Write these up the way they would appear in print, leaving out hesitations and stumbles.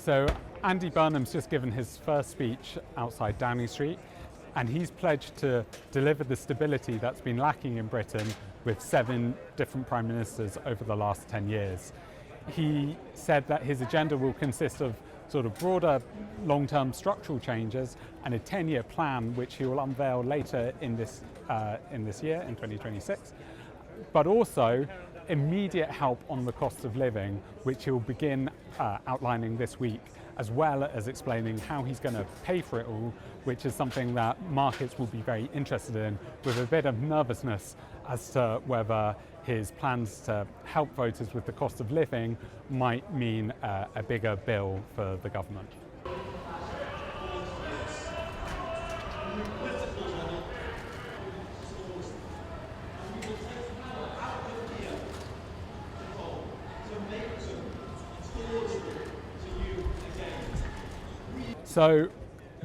So Andy Burnham's just given his first speech outside Downing Street, and he's pledged to deliver the stability that's been lacking in Britain with 7 different prime ministers over the last 10 years. He said that his agenda will consist of sort of broader long-term structural changes and a 10-year plan which he will unveil later in this year, in 2026, but also immediate help on the cost of living, which he'll begin outlining this week, as well as explaining how he's going to pay for it all, which is something that markets will be very interested in, with a bit of nervousness as to whether his plans to help voters with the cost of living might mean a bigger bill for the government. So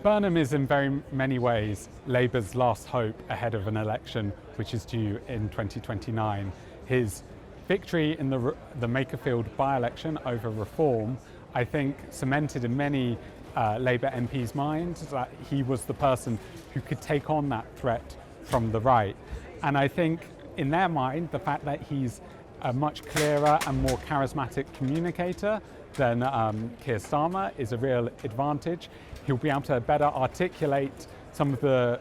Burnham is in very many ways Labour's last hope ahead of an election which is due in 2029. His victory in the Makerfield by-election over reform, I think, cemented in many Labour MPs' minds that he was the person who could take on that threat from the right. And I think in their mind, the fact that he's a much clearer and more charismatic communicator than Keir Starmer is a real advantage. He'll be able to better articulate some of the,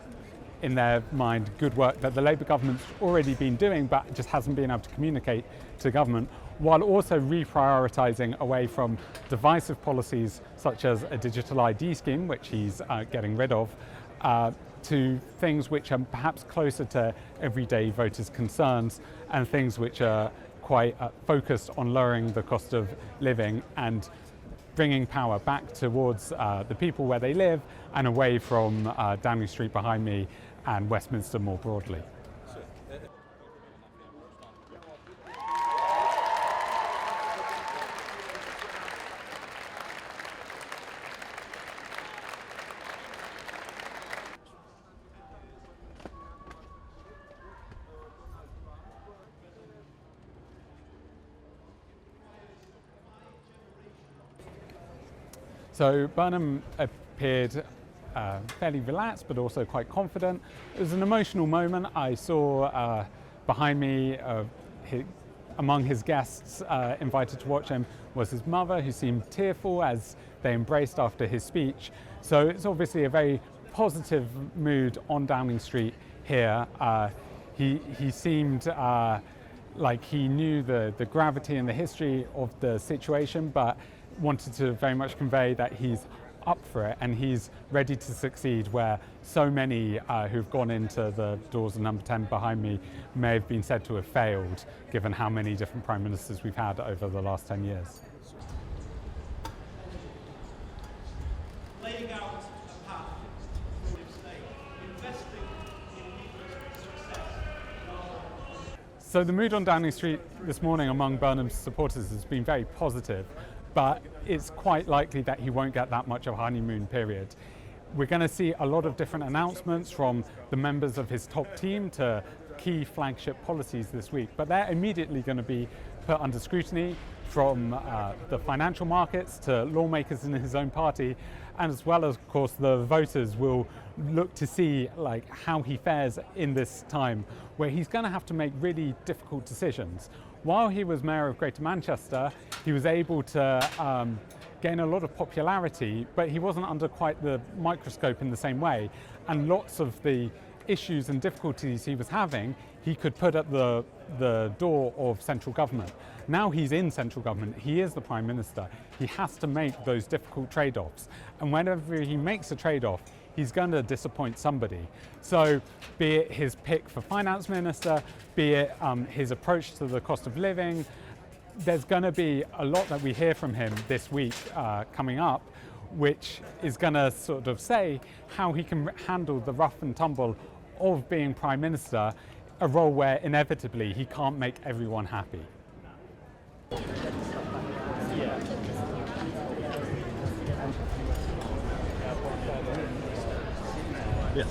in their mind, good work that the Labour government's already been doing but just hasn't been able to communicate to the government, while also reprioritising away from divisive policies such as a digital ID scheme, which he's getting rid of, to things which are perhaps closer to everyday voters' concerns and things which are quite focused on lowering the cost of living and bringing power back towards the people where they live and away from Downing Street behind me and Westminster more broadly. So Burnham appeared fairly relaxed but also quite confident. It was an emotional moment. I saw behind me, among his guests invited to watch him, was his mother, who seemed tearful as they embraced after his speech. So it's obviously a very positive mood on Downing Street here. He seemed like he knew the gravity and the history of the situation, but wanted to very much convey that he's up for it and he's ready to succeed, where so many who've gone into the doors of number 10 behind me may have been said to have failed, given how many different prime ministers we've had over the last 10 years. Laying out a path for investing in people's success. So the mood on Downing Street this morning among Burnham's supporters has been very positive, but it's quite likely that he won't get that much of a honeymoon period. We're going to see a lot of different announcements from the members of his top team to key flagship policies this week, but they're immediately going to be put under scrutiny from the financial markets to lawmakers in his own party, and as well as, of course, the voters will look to see how he fares in this time where he's going to have to make really difficult decisions. While he was Mayor of Greater Manchester, he was able to gain a lot of popularity, but he wasn't under quite the microscope in the same way. And lots of the issues and difficulties he was having, he could put at the door of central government. Now he's in central government, he is the Prime Minister, he has to make those difficult trade-offs. And whenever he makes a trade-off, he's going to disappoint somebody. So be it his pick for finance minister, be it his approach to the cost of living, there's going to be a lot that we hear from him this week coming up, which is going to sort of say how he can handle the rough and tumble of being Prime Minister, a role where inevitably he can't make everyone happy. Yes.